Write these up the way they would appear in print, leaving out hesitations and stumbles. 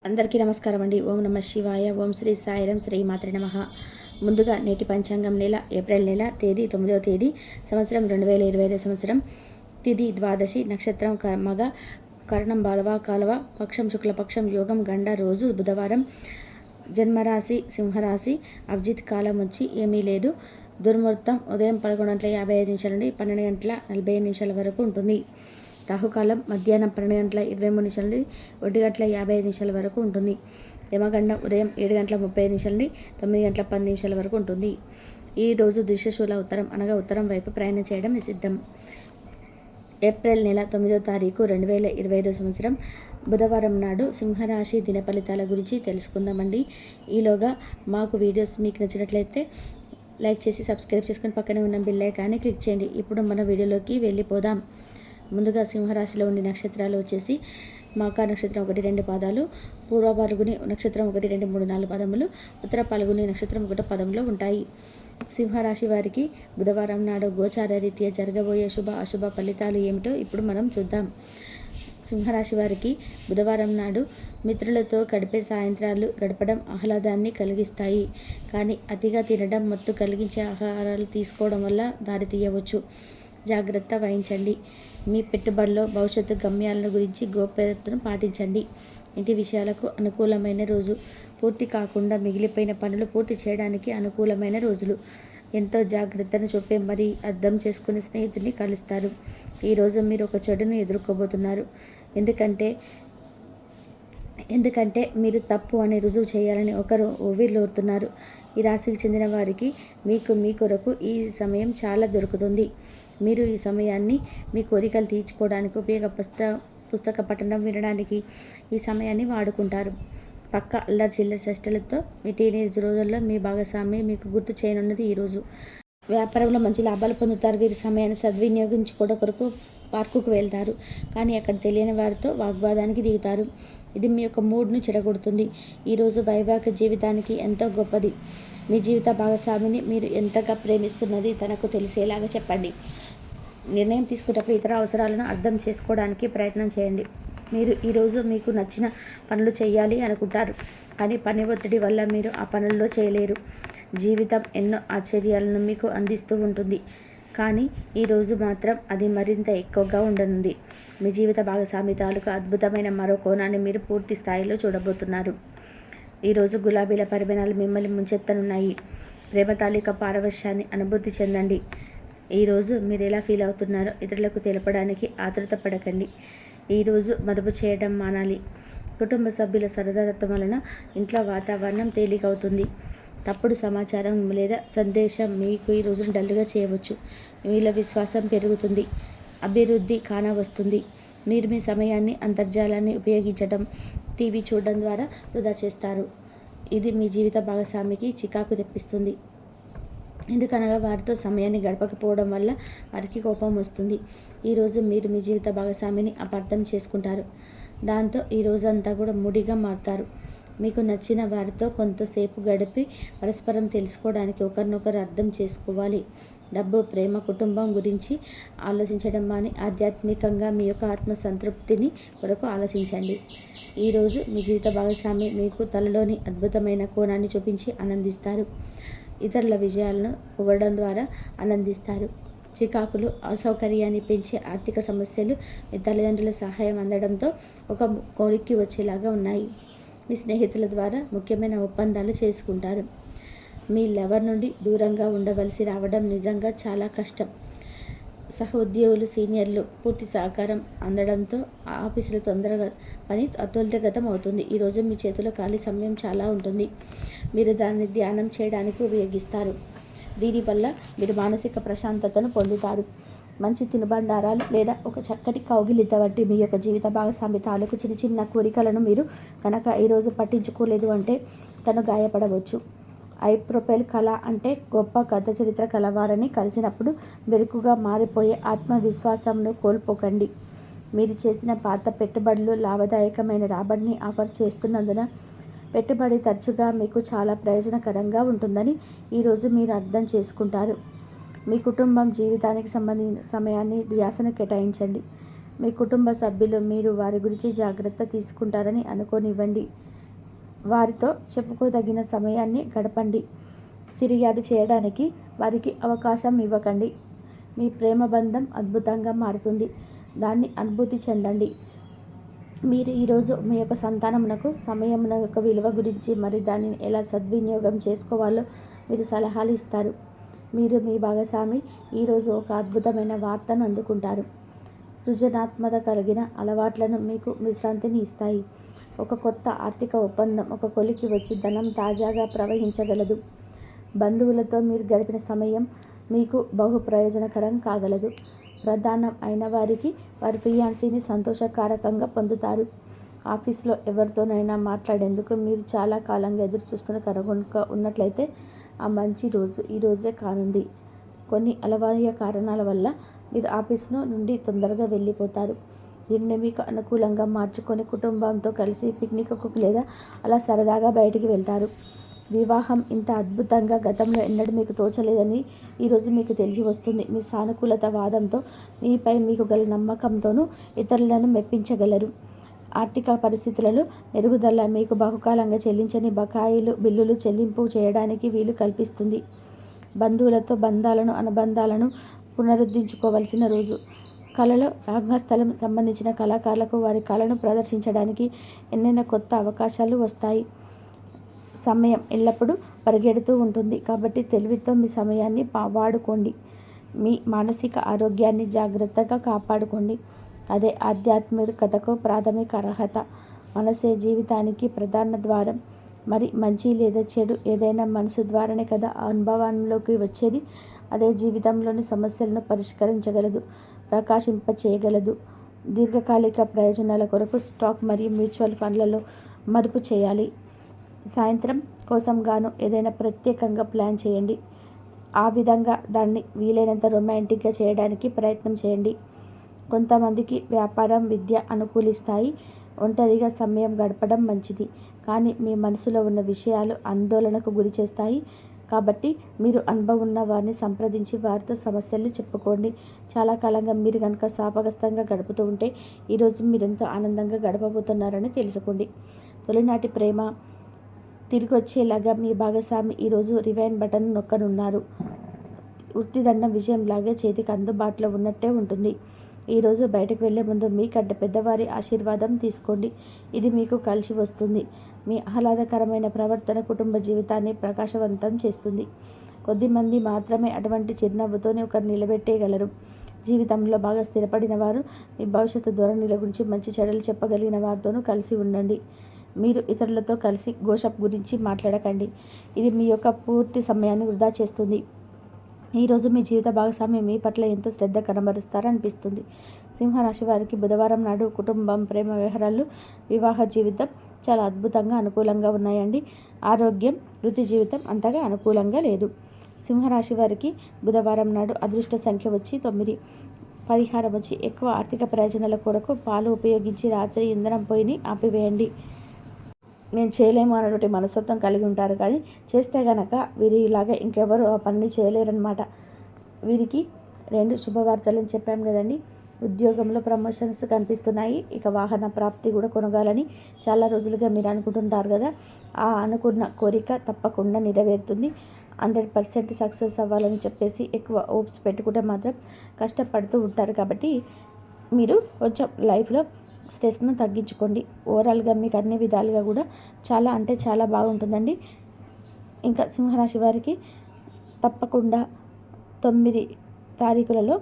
అందరికీ నమస్కారం అండి. ఓం నమ శివాయ. ఓం శ్రీ సాయిరం. శ్రీ మాత్రే నమః. ముందుగా నేటి పంచాంగం నెల ఏప్రిల్ నెల తేదీ 9వ తేదీ సంవత్సరం 2025 సంవత్సరం. తిథి ద్వాదశి, నక్షత్రం మగ, కరణం బాలవ కాలవ, పక్షం శుక్లపక్షం, యోగం గండ, రోజు బుధవారం. జన్మరాశి సింహరాశి. అభిజిత్ కాలం వచ్చి ఏమీ లేదు. దుర్ముహూర్తం ఉదయం 11:55 నుండి 12:45 వరకు ఉంటుంది. రాహుకాలం మధ్యాహ్నం 12:23 నుండి 1:55 వరకు ఉంటుంది. యమగండం ఉదయం 7:35 నుండి 9:10 వరకు ఉంటుంది. ఈ రోజు దిశాశూల ఉత్తరం అనగా ఉత్తరం వైపు ప్రయాణం చేయడం నిషిద్ధం. ఏప్రిల్ నెల 9వ తారీఖు 2025 సంవత్సరం బుధవారం నాడు సింహరాశి దిన ఫలితాల గురించి తెలుసుకుందామండి. ఈలోగా మాకు వీడియోస్ మీకు నచ్చినట్లయితే లైక్ చేసి సబ్స్క్రైబ్ చేసుకొని పక్కనే ఉన్న బెల్ ఐకాన్ని క్లిక్ చేయండి. ఇప్పుడు మన వీడియోలోకి వెళ్ళిపోదాం. ముందుగా సింహరాశిలో ఉండే నక్షత్రాలు వచ్చేసి మాకా నక్షత్రం 1-2 పాదాలు, పూర్వ పాల్గుని నక్షత్రం 1-2-3-4 పాదములు, ఉత్తర పాల్గుని నక్షత్రం 1 పదంలో ఉంటాయి. సింహరాశి వారికి బుధవారం నాడు గోచార రీత్యా జరగబోయే శుభ అశుభ ఫలితాలు ఏమిటో ఇప్పుడు మనం చూద్దాం. సింహరాశి వారికి బుధవారం నాడు మిత్రులతో గడిపే సాయంత్రాలు గడపడం ఆహ్లాదాన్ని కలిగిస్తాయి. కానీ అతిగా తినడం, మత్తు కలిగించే ఆహారాలు తీసుకోవడం వల్ల దారితీయవచ్చు. జాగ్రత్త వహించండి. మీ పెట్టుబడిలో భవిష్యత్తు గమ్యాలను గురించి గోప్యతను పాటించండి. ఇంటి విషయాలకు అనుకూలమైన రోజు. పూర్తి కాకుండా మిగిలిపోయిన పనులు పూర్తి చేయడానికి అనుకూలమైన రోజులు. ఎంతో జాగ్రత్తను చూపే మరి అర్థం చేసుకునే స్నేహితుడిని కలుస్తారు. ఈరోజు మీరు ఒక చెడును ఎదుర్కోబోతున్నారు. ఎందుకంటే మీరు తప్పు అని రుజువు చేయాలని ఒకరు ఉవ్విళ్ళూరుతున్నారు. ఈ రాశికి చెందిన వారికి మీ కొరకు ఈ సమయం చాలా దొరుకుతుంది. మీరు ఈ సమయాన్ని మీ కోరికలు తీర్చుకోవడానికి పుస్తక పఠనం వినడానికి ఈ సమయాన్ని వాడుకుంటారు. పక్క అల్లరి చిల్లర చేష్టలతో మీ టీనేజ్ రోజుల్లో మీ భాగస్వామి మీకు గుర్తు చేయనున్నది ఈరోజు. వ్యాపారంలో మంచి లాభాలు పొందుతారు. వీరి సమయాన్ని సద్వినియోగించుకోవడం కొరకు పార్కుకు వెళ్తారు. కానీ అక్కడ తెలియని వారితో వాగ్వాదానికి దిగుతారు. ఇది మీ యొక్క మూడ్ను చెడగొడుతుంది. ఈరోజు వైవాహిక జీవితానికి ఎంతో గొప్పది. మీ జీవిత భాగస్వామిని మీరు ఎంతగా ప్రేమిస్తున్నది తనకు తెలిసేలాగా చెప్పండి. నిర్ణయం తీసుకునేటప్పుడు ఇతర అవసరాలను అర్థం చేసుకోవడానికి ప్రయత్నం చేయండి. మీరు ఈరోజు మీకు నచ్చిన పనులు చేయాలి అనుకుంటారు. కానీ పని ఒత్తిడి వల్ల మీరు ఆ పనుల్లో చేయలేరు. జీవితం ఎన్నో ఆశ్చర్యాలను మీకు అందిస్తూ ఉంటుంది. కానీ ఈరోజు మాత్రం అది మరింత ఎక్కువగా ఉండనుంది. మీ జీవిత భాగస్వామి తాలూకు అద్భుతమైన మరో కోణాన్ని మీరు పూర్తి స్థాయిలో చూడబోతున్నారు. ఈరోజు గులాబీల పరిమాణాలు మిమ్మల్ని ముంచెత్తనున్నాయి. ప్రేమ తాలూకా పారవశ్యాన్ని అనుభూతి చెందండి. ఈరోజు మీరు ఎలా ఫీల్ అవుతున్నారో ఇతరులకు తెలపడానికి ఆతృత పడకండి. ఈరోజు మదుపు చేయడం మానాలి. కుటుంబ సభ్యుల సరదాతత్వం వలన ఇంట్లో వాతావరణం తేలికవుతుంది. తప్పుడు సమాచారం లేదా సందేశం మీకు ఈ రోజును డల్గా చేయవచ్చు. మీలో విశ్వాసం పెరుగుతుంది. అభివృద్ధి కానవస్తుంది. మీరు మీ సమయాన్ని అంతర్జాలాన్ని ఉపయోగించడం, టీవీ చూడడం ద్వారా వృధా చేస్తారు. ఇది మీ జీవిత భాగస్వామికి చికాకు తెప్పిస్తుంది. ఎందుకనగా వారితో సమయాన్ని గడపకపోవడం వల్ల వారికి కోపం వస్తుంది. ఈరోజు మీరు మీ జీవిత భాగస్వామిని అపార్థం చేసుకుంటారు. దాంతో ఈ రోజంతా కూడా మూడిగా మారుతారు. మీకు నచ్చిన వారితో కొంతసేపు గడిపి పరస్పరం తెలుసుకోవడానికి ఒకరినొకరు అర్థం చేసుకోవాలి. డబ్బు, ప్రేమ, కుటుంబం గురించి ఆలోచించడం మాని ఆధ్యాత్మికంగా మీ యొక్క ఆత్మసంతృప్తిని కొరకు ఆలోచించండి. ఈరోజు మీ జీవిత భాగస్వామి మీకు తలలోని అద్భుతమైన కోణాన్ని చూపించి ఆనందిస్తారు. ఇతరుల విజయాలను పొగడడం ద్వారా ఆనందిస్తారు. చికాకులు, అసౌకర్యాన్ని పెంచే ఆర్థిక సమస్యలు మీ తల్లిదండ్రుల సహాయం అందడంతో ఒక కొలిక్కి వచ్చేలాగా ఉన్నాయి. మీ స్నేహితుల ద్వారా ముఖ్యమైన ఒప్పందాలు చేసుకుంటారు. మీ లవర్ నుండి దూరంగా ఉండవలసి రావడం నిజంగా చాలా కష్టం. సహ ఉద్యోగులు, సీనియర్లు పూర్తి సహకారం అందడంతో ఆఫీసులో తొందరగా పని త్వరితగతం అవుతుంది. ఈరోజు మీ చేతిలో ఖాళీ సమయం చాలా ఉంటుంది. మీరు దాన్ని ధ్యానం చేయడానికి ఉపయోగిస్తారు. దీనివల్ల మీరు మానసిక ప్రశాంతతను పొందుతారు. మంచి తినుబండారాలు లేదా ఒక చక్కటి కౌగిలిత వంటి మీ యొక్క జీవిత భాగస్వామి తాలూకు చిన్న చిన్న కోరికలను మీరు కనుక ఈరోజు పట్టించుకోలేదు అంటే తను గాయపడవచ్చు. ఐప్రొపైల్ కళ అంటే గొప్ప కథ చరిత్ర కలవారని కలిసినప్పుడు మెరుకుగా మారిపోయే ఆత్మవిశ్వాసంను కోల్పోకండి. మీరు చేసిన పాత పెట్టుబడులు లాభదాయకమైన రాబడిని ఆఫర్ చేస్తున్నందున పెట్టుబడి తరచుగా మీకు చాలా ప్రయోజనకరంగా ఉంటుందని ఈరోజు మీరు అర్థం చేసుకుంటారు. మీ కుటుంబం జీవితానికి సంబంధించిన సమయాన్ని ధ్యాసను కేటాయించండి. మీ కుటుంబ సభ్యులు మీరు వారి గురించి జాగ్రత్త తీసుకుంటారని అనుకోనివ్వండి. వారితో చెప్పుకోదగిన సమయాన్ని గడపండి. ఫిర్యాదు చేయడానికి వారికి అవకాశం ఇవ్వకండి. మీ ప్రేమ బంధం అద్భుతంగా మారుతుంది. దాన్ని అనుభూతి చెందండి. మీరు ఈరోజు మీ యొక్క సంతానమునకు సమయం యొక్క విలువ గురించి మరి దానిని ఎలా సద్వినియోగం చేసుకోవాలో మీరు సలహాలు ఇస్తారు. మీరు మీ భాగస్వామి ఈరోజు ఒక అద్భుతమైన వార్తను అందుకుంటారు. సృజనాత్మక కలిగిన అలవాట్లను మీకు విశ్రాంతిని ఇస్తాయి. ఒక కొత్త ఆర్థిక ఒప్పందం ఒక కొలికి వచ్చి ధనం తాజాగా ప్రవహించగలదు. బంధువులతో మీరు గడిపిన సమయం మీకు బహు ప్రయోజనకరం కాగలదు. ప్రధానం అయిన వారికి వారి ఫియాన్సీని సంతోషకారకంగా పొందుతారు. ఆఫీస్లో ఎవరితోనైనా మాట్లాడేందుకు మీరు చాలా కాలంగా ఎదురు చూస్తున్న కనుగొనుక ఉన్నట్లయితే ఆ మంచి రోజు ఈ రోజే కానుంది. కొన్ని అలవార్య కారణాల వల్ల మీరు ఆఫీస్ నుండి తొందరగా వెళ్ళిపోతారు. దీన్ని మీకు అనుకూలంగా మార్చుకొని కుటుంబంతో కలిసి పిక్నిక్కు లేదా అలా సరదాగా బయటికి వెళ్తారు. వివాహం ఇంత అద్భుతంగా గతంలో ఎన్నడూ మీకు తోచలేదని ఈరోజు మీకు తెలిసి వస్తుంది. మీ సానుకూలత వాదంతో మీపై మీకు గల నమ్మకంతోనూ ఇతరులను మెప్పించగలరు. ఆర్థిక పరిస్థితులలో మెరుగుదల మీకు బహుకాలంగా చెల్లించని బకాయిలు బిల్లులు చెల్లింపు చేయడానికి వీలు కల్పిస్తుంది. బంధువులతో అనుబంధాలను పునరుద్ధరించుకోవలసిన రోజు. కళలో రంగస్థలం సంబంధించిన కళాకారులకు వారి కళను ప్రదర్శించడానికి ఎన్నైనా కొత్త అవకాశాలు వస్తాయి. సమయం ఎల్లప్పుడూ పరిగెడుతూ ఉంటుంది కాబట్టి తెలివితో మీ సమయాన్ని వాడుకోండి. మీ మానసిక ఆరోగ్యాన్ని జాగ్రత్తగా కాపాడుకోండి. అదే ఆధ్యాత్మికతకు ప్రాథమిక అర్హత. మనసే జీవితానికి ప్రధాన ద్వారం. మరి మంచి లేదా చెడు ఏదైనా మనసు ద్వారానే కదా అనుభవంలోకి వచ్చేది. అదే జీవితంలోని సమస్యలను పరిష్కరించగలదు, ప్రకాశింపచేయగలదు. దీర్ఘకాలిక ప్రయోజనాల కొరకు స్టాక్ మరియు మ్యూచువల్ ఫండ్లలో మదుపు చేయాలి. సాయంత్రం కోసం గాను ఏదైనా ప్రత్యేకంగా ప్లాన్ చేయండి. ఆ విధంగా దాన్ని వీలైనంత రొమాంటిక్గా చేయడానికి ప్రయత్నం చేయండి. కొంతమందికి వ్యాపారం విద్య అనుకూలిస్తాయి. ఒంటరిగా సమయం గడపడం మంచిది, కానీ మీ మనసులో ఉన్న విషయాలు ఆందోళనకు గురి చేస్తాయి. కాబట్టి మీరు అనుభవం ఉన్న వారిని సంప్రదించి వారితో సమస్యలు చెప్పుకోండి. చాలా కాలంగా మీరు కనుక శాపగ్రస్తంగా గడుపుతూ ఉంటే ఈరోజు మీరెంతో ఆనందంగా గడపబోతున్నారని తెలుసుకోండి. తొలినాటి ప్రేమ తిరిగి వచ్చేలాగా మీ భాగస్వామి ఈరోజు రివైండ్ బటన్ నొక్కనున్నారు. వృత్తిదండం విజయంలాగే చేతికి అందుబాటులో ఉన్నట్టే ఉంటుంది. ఈరోజు బయటకు వెళ్లే ముందు మీకంటే పెద్దవారి ఆశీర్వాదం తీసుకోండి. ఇది మీకు కలిసి వస్తుంది. మీ ఆహ్లాదకరమైన ప్రవర్తన కుటుంబ జీవితాన్ని ప్రకాశవంతం చేస్తుంది. కొద్దిమంది మాత్రమే అటువంటి చిరునవ్వుతోనే ఒకరు నిలబెట్టేయగలరు. జీవితంలో బాగా స్థిరపడిన వారు మీ భవిష్యత్తు ధోరణిల గురించి మంచి చెడులు చెప్పగలిగిన వారితోనూ కలిసి ఉండండి. మీరు ఇతరులతో కలిసి గోషప్ గురించి మాట్లాడకండి. ఇది మీ యొక్క పూర్తి సమయాన్ని వృధా చేస్తుంది. ఈరోజు మీ జీవిత భాగస్వామి మీ పట్ల ఎంతో శ్రద్ధ కనబరుస్తారనిపిస్తుంది. సింహరాశి వారికి బుధవారం నాడు కుటుంబం, ప్రేమ వ్యవహారాలు, వివాహ జీవితం చాలా అద్భుతంగా అనుకూలంగా ఉన్నాయండి. ఆరోగ్యం, వృత్తి జీవితం అంతగా అనుకూలంగా లేదు. సింహరాశి వారికి బుధవారం నాడు అదృష్ట సంఖ్య వచ్చి 9. పరిహారం వచ్చి ఎక్కువ ఆర్థిక ప్రయోజనాల కొరకు పాలు ఉపయోగించి రాత్రి ఇంధనం పొయ్యిని ఆపివేయండి. నేను చేయలేము అన్నటువంటి మనస్తత్వం కలిగి ఉంటారు, కానీ చేస్తే గనక వీరి ఇలాగా ఇంకెవరు ఆ పని చేయలేరన్నమాట. వీరికి 2 శుభవార్తలని చెప్పాం కదండి. ఉద్యోగంలో ప్రమోషన్స్ కనిపిస్తున్నాయి. ఇక వాహన ప్రాప్తి కూడా కొనగాలని చాలా రోజులుగా మీరు అనుకుంటుంటారు కదా. ఆ అనుకున్న కోరిక తప్పకుండా నెరవేరుతుంది. 100% సక్సెస్ అవ్వాలని చెప్పేసి ఎక్కువ హోప్స్ పెట్టుకుంటే మాత్రం కష్టపడుతూ ఉంటారు. కాబట్టి మీరు కొంచెం లైఫ్లో స్ట్రెస్ను తగ్గించుకోండి. ఓవరాల్గా మీకు అన్ని విధాలుగా కూడా చాలా అంటే చాలా బాగుంటుందండి. ఇంకా సింహరాశి వారికి తప్పకుండా 9 తారీఖులలో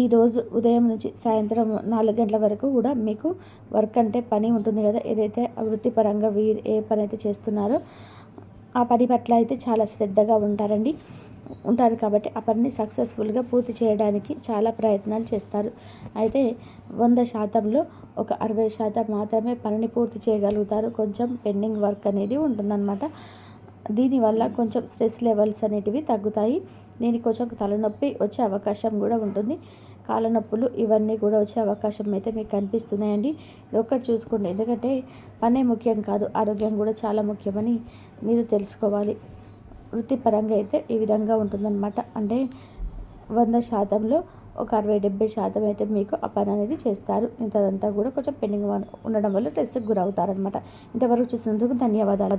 ఈరోజు ఉదయం నుంచి సాయంత్రం 4 గంటల వరకు కూడా మీకు వర్క్ అంటే పని ఉంటుంది కదా. ఏదైతే వృత్తిపరంగా ఏ పని అయితే చేస్తున్నారో ఆ పని పట్ల అయితే చాలా శ్రద్ధగా ఉంటారు కాబట్టి ఆ పనిని సక్సెస్ఫుల్గా పూర్తి చేయడానికి చాలా ప్రయత్నాలు చేస్తారు. అయితే 100%లో ఒక 60% మాత్రమే పనిని పూర్తి చేయగలుగుతారు. కొంచెం పెండింగ్ వర్క్ అనేది ఉంటుందన్నమాట. దీనివల్ల కొంచెం స్ట్రెస్ లెవెల్స్ అనేటివి తగ్గుతాయి. దీనికి కొంచెం తలనొప్పి వచ్చే అవకాశం కూడా ఉంటుంది. కాళ్ళనొప్పులు ఇవన్నీ కూడా వచ్చే అవకాశం అయితే మీకు కనిపిస్తున్నాయండి. ఇది ఒక్కటి చూసుకోండి. ఎందుకంటే పనే ముఖ్యం కాదు, ఆరోగ్యం కూడా చాలా ముఖ్యమని మీరు తెలుసుకోవాలి. వృత్తిపరంగా అయితే ఈ విధంగా ఉంటుందన్నమాట. అంటే 100%లో ఒక 60-70% అయితే మీకు ఆ పని అనేది చేస్తారు. ఇంతదంతా కూడా కొంచెం పెండింగ్ ఉండడం వల్ల స్ట్రెస్‌కి గురవుతారనమాట. ఇంతవరకు చూసినందుకు ధన్యవాదాలు.